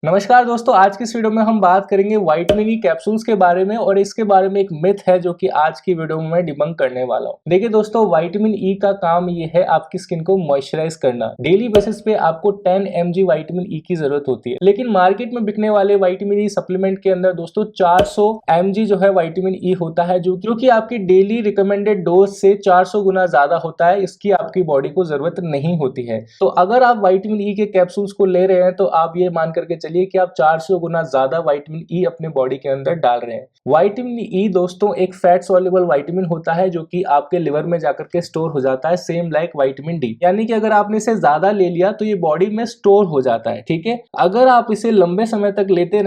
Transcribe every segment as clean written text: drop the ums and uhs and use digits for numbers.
नमस्कार दोस्तों, आज की इस वीडियो में हम बात करेंगे विटामिन ई कैप्सूल्स के बारे में और इसके बारे में एक मिथ है जो कि आज की वीडियो में मैं डिबंक करने वाला हूं। देखिए दोस्तों, विटामिन ई का काम ये है आपकी स्किन को मॉइस्चराइज करना। डेली बेसिस पे आपको 10 mg विटामिन ई की जरूरत होती है, लेकिन मार्केट में बिकने वाले विटामिन ई सप्लीमेंट के अंदर दोस्तों 400 mg जो है विटामिन ई होता है, जो कि आपकी डेली रिकमेंडेड डोज से 400 गुना ज्यादा होता है। इसकी आपकी बॉडी को जरूरत नहीं होती है। तो अगर आप विटामिन ई के कैप्सूल्स को ले रहे हैं तो आप ये मान करके चलिए कि आप 400 गुना ज्यादा विटामिन ई अपने बॉडी के अंदर डाल रहे हैं। विटामिन ई दोस्तों एक फैट सॉल्युबल विटामिन होता है जो कि आपके लिवर में जाकर के स्टोर हो जाता है, सेम लाइक विटामिन डी। यानी कि अगर आपने इसे ज्यादा ले लिया तो ये बॉडी में स्टोर हो जाता है। ठीक है, अगर आप इसे लंबे समय तक लेते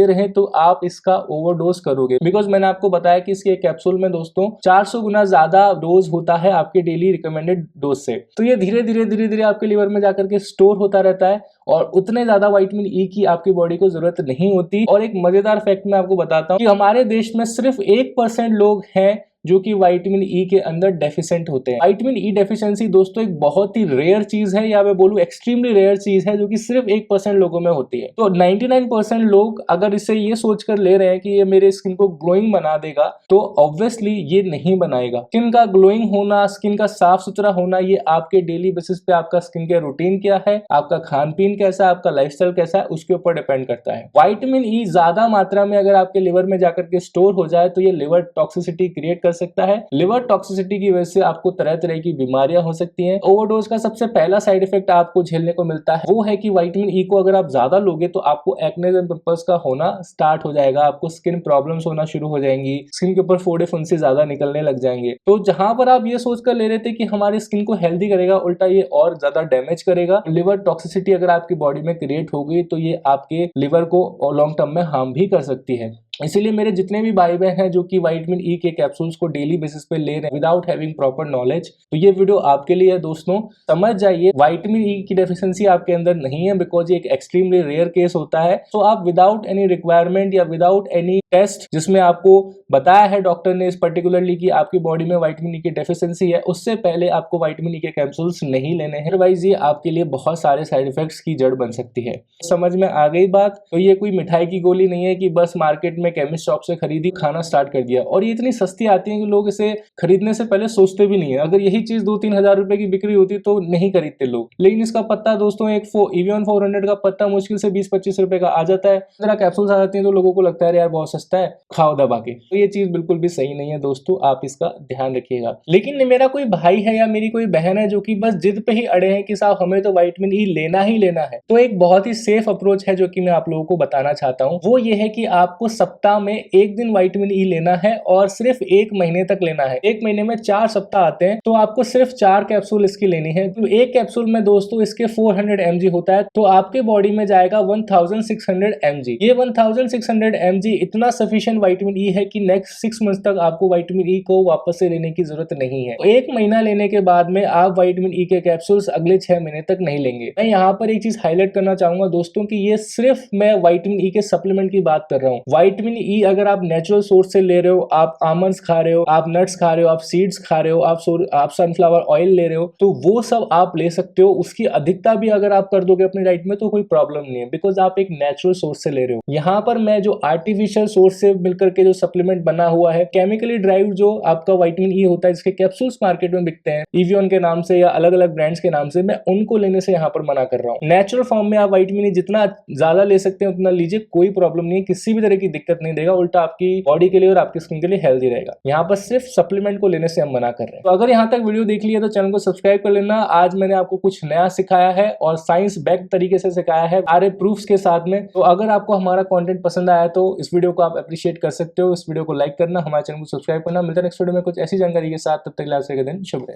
रहें तो आप इसका ओवरडोज करोगे। बिकॉज मैंने आपको बताया कि इसके कैप्सूल में दोस्तों 400 गुना ज्यादा डोज होता है आपके डेली रिकमेंडेड डोज से। तो ये धीरे धीरे आपके लिवर में जाकर के स्टोर होता रहता है और उतने ज्यादा विटामिन ई की आपकी बॉडी को जरूरत नहीं होती। और एक मजेदार फैक्ट मैं आपको बताता हूँ कि हमारे देश में सिर्फ 1% लोग हैं जो कि विटामिन ई के अंदर डेफिशिएंट होते हैं। विटामिन ई डेफिशिएंसी दोस्तों एक बहुत ही रेयर चीज है, या मैं बोलूं एक्सट्रीमली रेयर चीज है, जो कि सिर्फ 1% लोगों में होती है। तो 99% लोग अगर इसे ये सोचकर ले रहे हैं कि ये मेरे स्किन को ग्लोइंग बना देगा, तो ऑब्वियसली ये नहीं बनाएगा। स्किन का ग्लोइंग होना, स्किन का साफ सुथरा होना, ये आपके डेली बेसिस पे आपका स्किन केयर रूटीन क्या है, आपका खान पीन कैसा है, आपका लाइफस्टाइल कैसा है, उसके ऊपर डिपेंड करता है। विटामिन ई ज्यादा मात्रा में अगर आपके लिवर में जाकर के स्टोर हो जाए तो ये लिवर टॉक्सिसिटी क्रिएट सकता है। लिवर टॉक्सिसिटी की वजह से आपको तरह तरह की बीमारियां हो सकती हैं। ओवरडोज का सबसे पहला साइड इफेक्ट आपको झेलने को मिलता है वो है कि विटामिन ई को अगर आप ज्यादा लोगे तो आपको एक्ने एंड पिंपल्स का होना स्टार्ट हो जाएगा, आपको स्किन प्रॉब्लम्स होना शुरू हो जाएंगी, स्किन के ऊपर फोड़े फुंसी ज्यादा निकलने लग जाएंगे। तो जहां पर आप ये सोचकर ले रहे थे कि हमारी स्किन को हेल्दी करेगा, उल्टा ये और ज्यादा डैमेज करेगा। लिवर टॉक्सिसिटी अगर आपकी बॉडी में क्रिएट हो गई तो ये आपके लिवर को लॉन्ग टर्म में हार्म भी कर सकती है। इसीलिए मेरे जितने भी भाई बहन हैं जो कि विटामिन ई के कैप्सूल्स को डेली बेसिस पे ले रहे हैं विदाउट हैविंग प्रॉपर नॉलेज, तो ये वीडियो आपके लिए है दोस्तों। समझ जाइए, विटामिन ई की डेफिशिएंसी आपके अंदर नहीं है, बिकॉज ये एक एक्सट्रीमली रेयर केस होता है। तो आप विदाउट एनी रिक्वायरमेंट या विदाउट एनी टेस्ट जिसमें आपको बताया है डॉक्टर ने इस पर्टिकुलरली कि आपकी बॉडी में विटामिन ई की डेफिशिएंसी है, उससे पहले आपको विटामिन ई के कैप्सूल्स नहीं लेने हैं, अदरवाइज ये आपके लिए बहुत सारे साइड इफेक्ट्स की जड़ बन सकती है। समझ में आ गई बात? तो ये कोई मिठाई की गोली नहीं है कि बस मार्केट में केमिस्ट शॉप से खरीदी, खाना स्टार्ट कर दिया। और ये इतनी सस्ती आती है कि लोग इसे खरीदने से पहले सोचते भी नहीं है। अगर यही चीज 2-3 हजार रुपए की बिक्री होती तो नहीं खरीदते लोग। लेकिन इसका पत्ता दोस्तों एक एवियन 400 का पत्ता मुश्किल से 20-25 रुपए का आ जाता है। जरा कैप्सूल्स आ जाती है तो लोगों को लगता है यार बहुत सस्ता है, खाओ दबा के। तो ये चीज बिल्कुल भी सही नहीं है दोस्तों, आप इसका ध्यान रखिएगा। लेकिन मेरा कोई भाई है या मेरी कोई बहन है जो कि बस जिद पे ही अड़े हैं कि साहब हमें तो विटामिन ई लेना ही लेना है, तो एक बहुत ही सेफ अप्रोच है जो कि मैं आप लोगों को बताना चाहता हूँ। वो ये है कि आपको सप्ताह में एक दिन विटामिन ई लेना है और सिर्फ 1 महीने तक लेना है। 1 महीने में 4 सप्ताह आते हैं, तो आपको सिर्फ 4 कैप्सूल इसकी लेनी है। तो एक कैप्सूल में दोस्तों इसके 400 mg होता है, तो आपके बॉडी में जाएगा 1600 mg। ये 1600 mg इतना सफिशिएंट विटामिन ई है कि नेक्स्ट 6 मंथ तक आपको विटामिन ई को वापस से लेने की जरूरत नहीं है। तो 1 महीना लेने के बाद में आप विटामिन ई के कैप्सूल्स अगले 6 महीने तक नहीं लेंगे। मैं यहाँ पर एक चीज हाईलाइट करना चाहूंगा दोस्तों कि ये सिर्फ मैं विटामिन ई के सप्लीमेंट की बात कर रहा हूँ। विटामिन ई अगर आप नेचुरल सोर्स से ले रहे हो, आप आमंड्स खा रहे हो, आप नट्स खा रहे हो, आप सीड्स खा रहे हो, आप सनफ्लावर ऑयल ले रहे हो, तो वो सब आप ले सकते हो। उसकी अधिकता भी अगर आप कर दोगे अपनी डाइट में तो कोई प्रॉब्लम नहीं है, बिकॉज आप एक नेचुरल सोर्स से ले रहे हो। यहाँ पर मैं जो आर्टिफिशियल सोर्स से मिलकर के जो सप्लीमेंट बना हुआ है, केमिकली ड्राइव जो आपका विटामिन ई होता है, जिसके कैप्सूल्स मार्केट में बिकते हैं इवियन के नाम से या अलग अलग ब्रांड्स के नाम से, मैं उनको लेने से यहाँ पर मना कर रहा हूँ। नेचुरल फॉर्म में आप विटामिन ई जितना ज्यादा ले सकते हैं उतना लीजिए, कोई प्रॉब्लम नहीं है, किसी भी तरह की दिक्कत नहीं देगा, उल्टा आपकी बॉडी के लिए और आपकी स्किन के लिए हेल्दी रहेगा। यहाँ पर सिर्फ सप्लीमेंट को लेने से हम मना कर रहे हैं। तो अगर यहाँ तक वीडियो देख लिया तो चैनल को सब्सक्राइब कर लेना। आज मैंने आपको कुछ नया सिखाया है और साइंस बैक्ड तरीके से सिखाया है, सारे प्रूफ्स के साथ में। तो अगर आपको हमारा कंटेंट पसंद आया तो इस वीडियो को आप अप्रिशिएट कर सकते हो, इस वीडियो को लाइक करना, हमारे चैनल को सब्सक्राइब करना। मिलता है नेक्स्ट वीडियो में कुछ ऐसी जानकारी के साथ, तब तक के लिए आपसे दिन शुभ रहे।